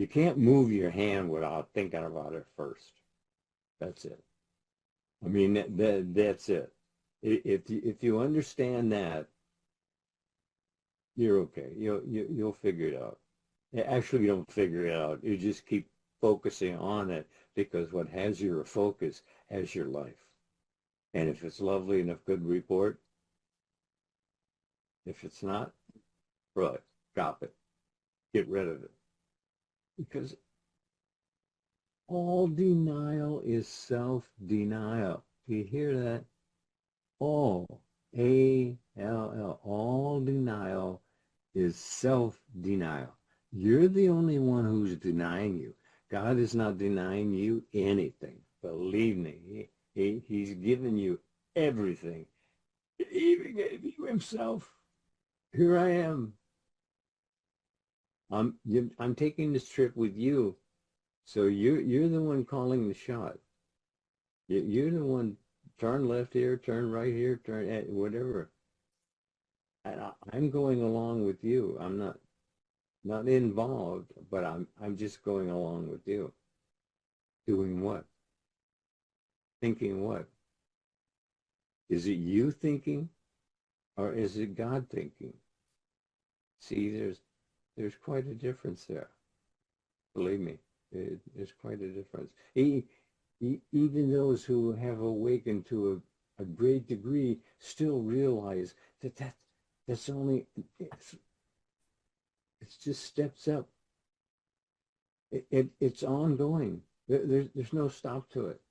You can't move your hand without thinking about it first. That's it. I mean, that's it. If you understand that, you're okay. You'll figure it out. Actually, you don't figure it out. You just keep focusing on it, because what has your focus has your life. And if it's lovely and a good report, if it's not, right, drop it. Get rid of it. Because all denial is self-denial. Do you hear that? All, A-L-L, all denial is self-denial. You're the only one who's denying you. God is not denying you anything. Believe me, he's given you everything. He even gave you himself. Here I am. I'm taking this trip with you. So you're the one calling the shot. You're the one, turn left here, turn right here, turn whatever. I'm going along with you. I'm not involved, but I'm just going along with you. Doing what? Thinking what? Is it you thinking, or is it God thinking? See, there's quite a difference there. Believe me, there's quite a difference. Even those who have awakened to a great degree still realize that's only, it's just steps up. It's ongoing. There's no stop to it.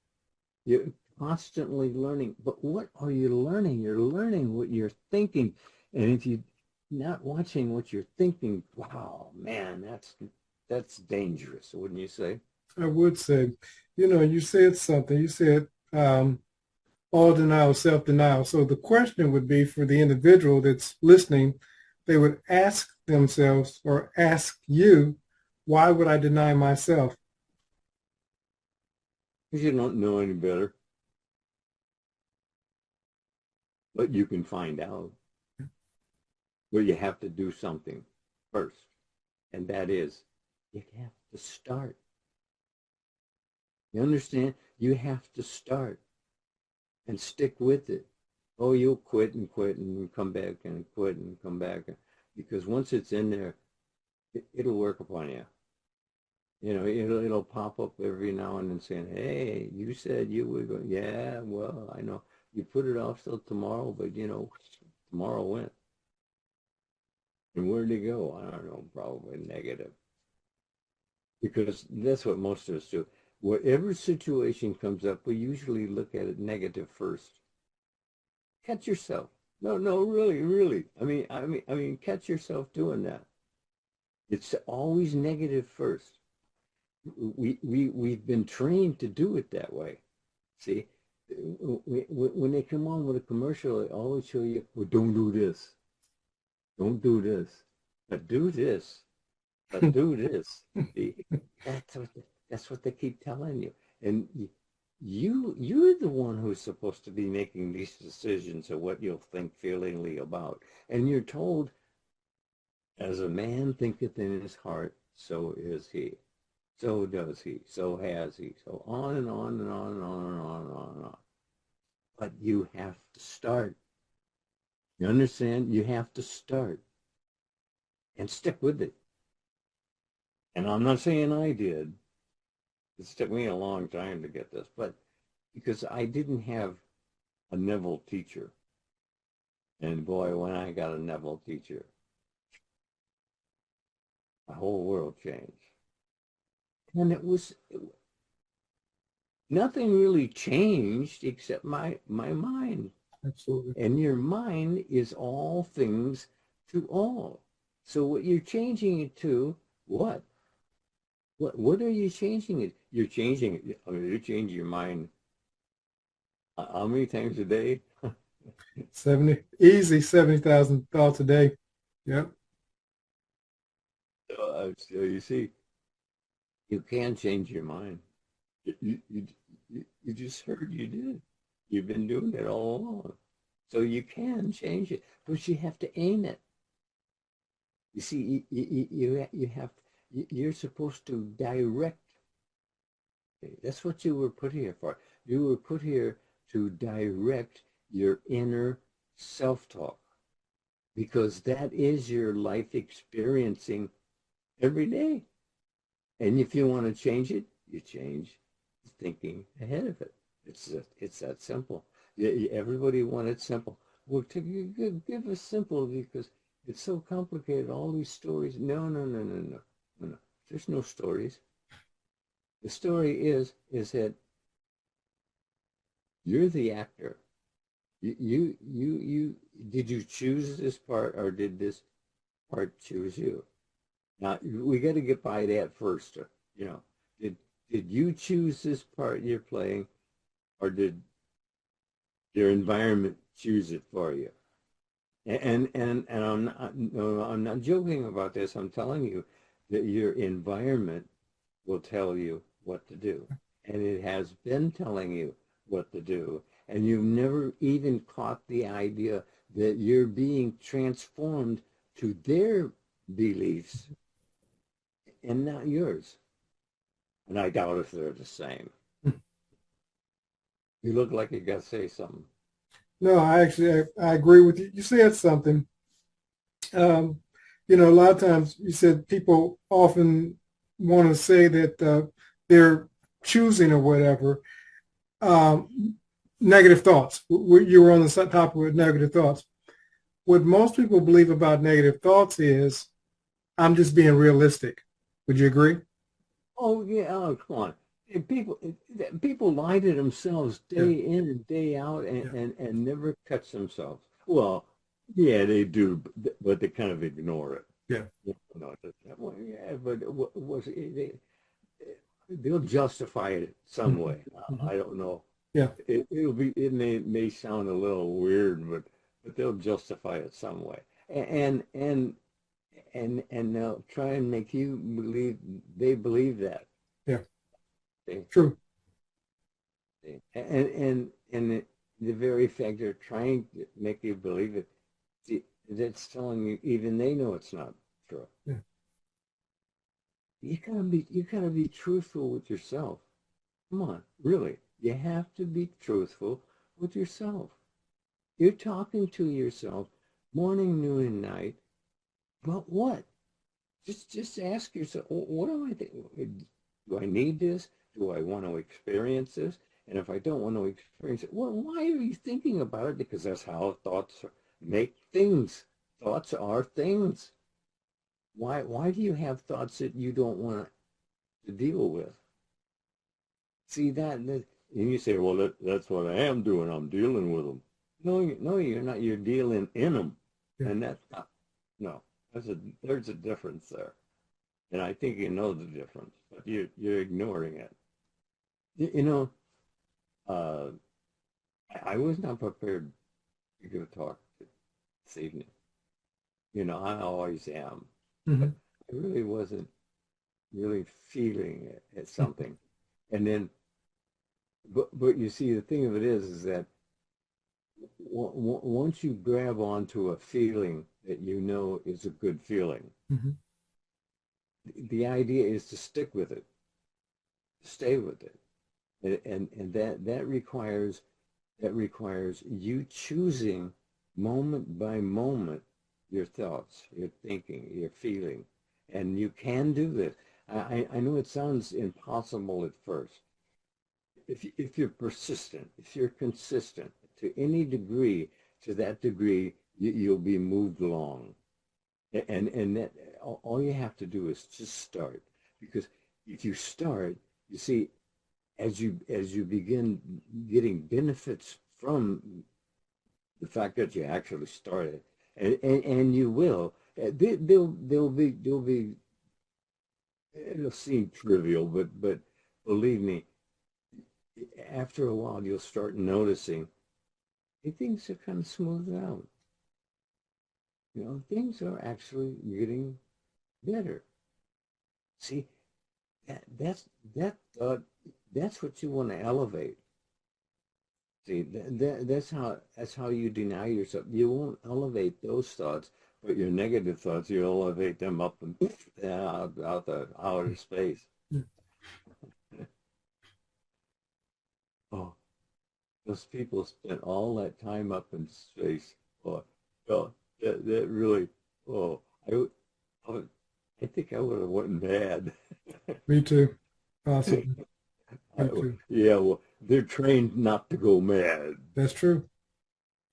You're constantly learning. But what are you learning? You're learning what you're thinking. And if you're not watching what you're thinking, wow, man, that's dangerous, wouldn't you say? I would say, you said something. You said all denial, self-denial. So the question would be for the individual that's listening, they would ask themselves or ask you, why would I deny myself? Because you don't know any better. But you can find out. Well, you have to do something first. And that is, you have to start. You understand? You have to start and stick with it. Oh, you'll quit and come back and quit and come back. Because once it's in there, it'll work upon you. It'll pop up every now and then saying, hey, you said you were going. Yeah, well, I know. You put it off till tomorrow, but, tomorrow went. And where'd it go? I don't know, probably negative. Because that's what most of us do. Whatever situation comes up, we usually look at it negative first. Catch yourself. No, really. I mean, catch yourself doing that. It's always negative first. We've been trained to do it that way. See, when they come on with a commercial, they always show you, well, don't do this. Don't do this. But do this. But do this. That's what they keep telling you. And you're the one who's supposed to be making these decisions of what you'll think feelingly about. And you're told, as a man thinketh in his heart, so is he. So does he. So has he. So on and on and on and on and on and on and on. But you have to start. You understand? You have to start. And stick with it. And I'm not saying I did. It took me a long time to get this, but because I didn't have a Neville teacher. And boy, when I got a Neville teacher, my whole world changed. And nothing really changed except my mind. Absolutely. And your mind is all things to all. So what you're changing it to, what? What are you changing it? You're changing it. I mean, you change your mind how many times a day? 70,000 thoughts a day. Yep. So you see, you can change your mind. You just heard you did. You've been doing it all along. So you can change it, but you have to aim it. You see, you have You're supposed to direct. That's what you were put here for. You were put here to direct your inner self-talk, because that is your life experiencing every day. And if you want to change it, you change thinking ahead of it. It's that simple. Everybody wanted simple. Well, give us simple because it's so complicated. All these stories. No, no, no, no, no, no, no. There's no stories. The story is that you're the actor. You did you choose this part, or did this part choose you? Now we got to get by that first. You know, did you choose this part you're playing, or did your environment choose it for you? And I'm not, no, I'm not joking about this. I'm telling you that your environment will tell you what to do, and it has been telling you what to do, and you've never even caught the idea that you're being transformed to their beliefs and not yours. And I doubt if they're the same. You look like you got to say something. No, I agree with you. You said something. Um, you know, a lot of times you said people often want to say that they're choosing or whatever. Negative thoughts. You were on the topic with negative thoughts. What most people believe about negative thoughts is, I'm just being realistic. Would you agree? Oh yeah, oh, come on. People lie to themselves Yeah. day in and day out, Yeah. and never catch themselves. Well, yeah, they do, but they kind of ignore it. Yeah. You know, well, yeah, but they'll justify it some Mm-hmm. way. Mm-hmm. I don't know. Yeah. It may sound a little weird, but they'll justify it some way, and they'll try and make you believe they believe that. Yeah. See? True. And the very fact they're trying to make you believe it, that's telling you even they know it's not true. Yeah. You gotta be truthful with yourself. Come on, really. You have to be truthful with yourself. You're talking to yourself morning, noon, and night. But what? Just ask yourself, what am I thinking? Do I need this? Do I want to experience this? And if I don't want to experience it, well, why are you thinking about it? Because that's how thoughts make things. Thoughts are things. Why do you have thoughts that you don't want to deal with? See and you say, well, that's what I am doing. I'm dealing with them. No, you're not. You're dealing in them, Yeah. and that's not. No, there's a difference there. And I think you know the difference, but you're ignoring it. You know, uh, I was not prepared to give a talk this evening. You know, I always am, Mm-hmm. but I really wasn't really feeling it at something. And then, but you see, the thing of it is that once you grab onto a feeling that you know is a good feeling, Mm-hmm. the idea is to stick with it, stay with it. And that requires you choosing moment by moment your thoughts, your thinking, your feeling, and you can do this. I know it sounds impossible at first. If you're persistent, if you're consistent to any degree, to that degree, you'll be moved along. And that all you have to do is just start, because if you start, you see, as you begin getting benefits from the fact that you actually started, and you will, they'll be it'll seem trivial, but believe me, after a while you'll start noticing things are kind of smoothed out. You know, things are actually getting better. See, that thought, that's what you want to elevate. See, that's how you deny yourself. You won't elevate those thoughts But your negative thoughts, you elevate them up and out the outer space. Oh, those people spent all that time up in space. Oh, well, that really, oh, I think I would have went mad. Me too. Possibly. Me too. Yeah, well, they're trained not to go mad. That's true.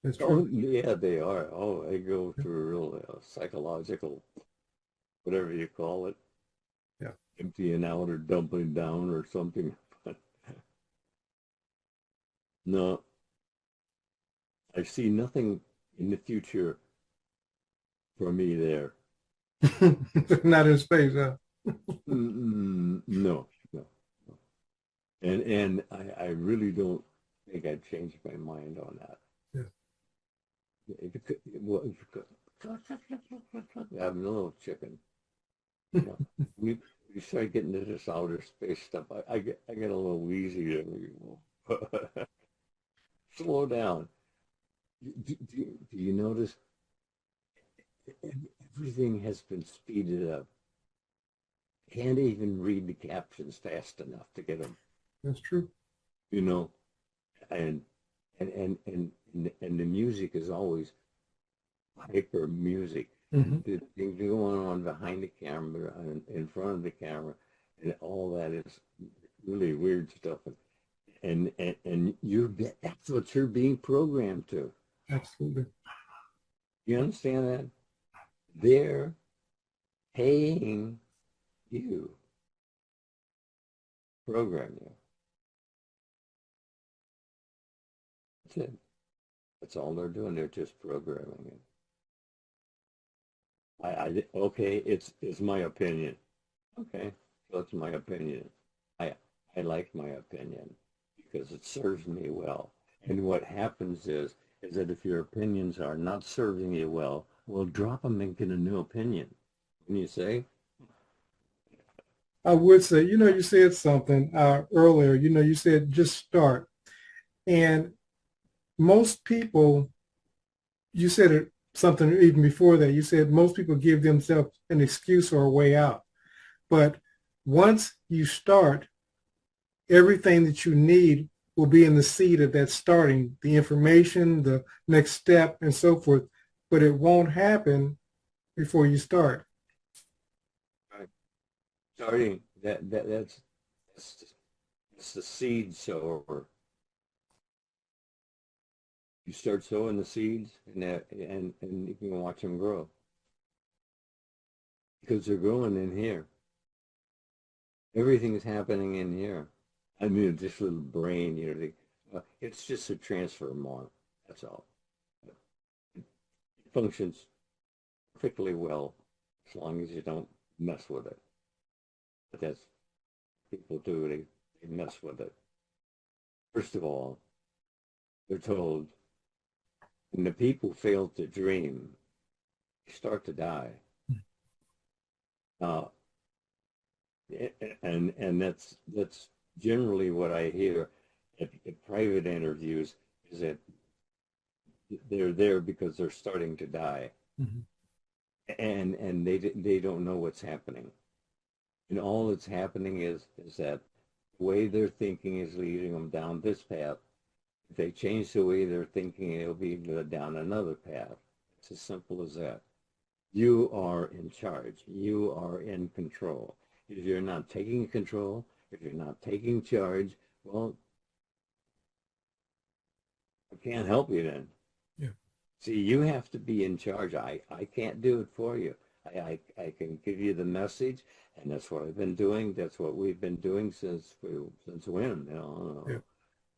That's Oh, true. yeah, they are. Oh, they go through a real psychological, whatever you call it, Yeah. emptying out or dumping down or something. But no, I see nothing in the future for me there. Not in space, huh? No, no. And I really don't think I'd change my mind on that. Yeah. Well, I'm a little chicken. You know, we start getting into this outer space stuff. I get a little wheezy. Slow down. Do you notice everything has been speeded up? Can't even read the captions fast enough to get them. That's true. You know, and and the music is always hyper music. Mm-hmm. The thing going on behind the camera and in front of the camera, and all that is really weird stuff. And that's what you're being programmed to. Absolutely. You understand that? They're paying you, program you. That's it. That's all they're doing. They're just programming it. Okay, it's my opinion. Okay, so it's my opinion. I I like my opinion because it serves me well. And what happens is that if your opinions are not serving you well, drop them and get a new opinion. Can you say? I would say, you said something earlier. You said just start. And most people, you said it something even before that. You said most people give themselves an excuse or a way out. But once you start, everything that you need will be in the seed of that starting, the information, the next step, and so forth. But it won't happen before you start. Right. Starting that's the seed sower. You start sowing the seeds, and you can watch them grow because they're growing in here. Everything's happening in here. I mean, this little brain, it's just a transfer mark. That's all. It functions perfectly well as long as you don't mess with it. But that's people do. They mess with it. First of all, they're told when the people fail to dream, they start to die. Uh, and that's generally what I hear at private interviews is that they're there because they're starting to die, Mm-hmm. and they don't know what's happening, and all that's happening is that the way they're thinking is leading them down this path. If they change the way they're thinking, it'll be led down another path. It's as simple as that. You are in charge. You are in control. If you're not taking control, if you're not taking charge, well, I can't help you then. Yeah. See, you have to be in charge. I can't do it for you. I can give you the message, and that's what I've been doing. That's what we've been doing since when? Yeah.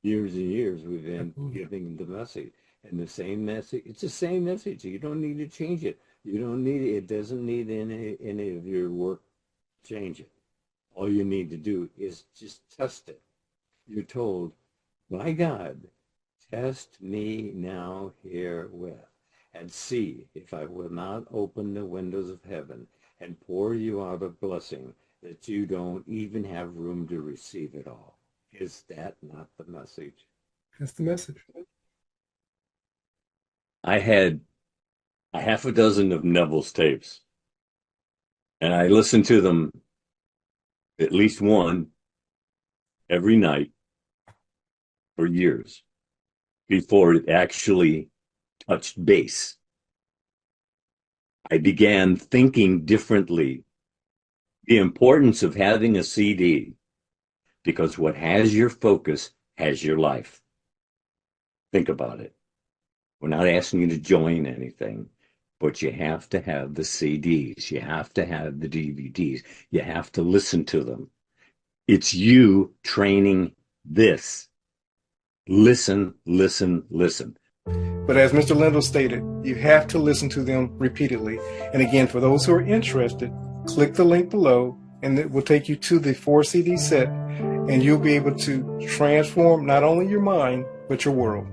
Years and years we've been Absolutely. giving the message. And the same message, it's the same message. You don't need to change it. You don't need it. It doesn't need any of your work to change it. All you need to do is just test it. You're told, my God, test me now herewith, and see if I will not open the windows of heaven and pour you out a blessing that you don't even have room to receive it all. Is that not the message? That's the message. I had a half a dozen of Neville's tapes. And I listened to them at least one every night for years before it actually touched base. I began thinking differently. The importance of having a CD, because what has your focus has your life. Think about it. We're not asking you to join anything, but you have to have the CDs. You have to have the DVDs. You have to listen to them. It's you training this. Listen, listen, listen. But as Mr. Lindell stated, you have to listen to them repeatedly. And again, for those who are interested, click the link below and it will take you to the 4 CD set, and you'll be able to transform not only your mind, but your world.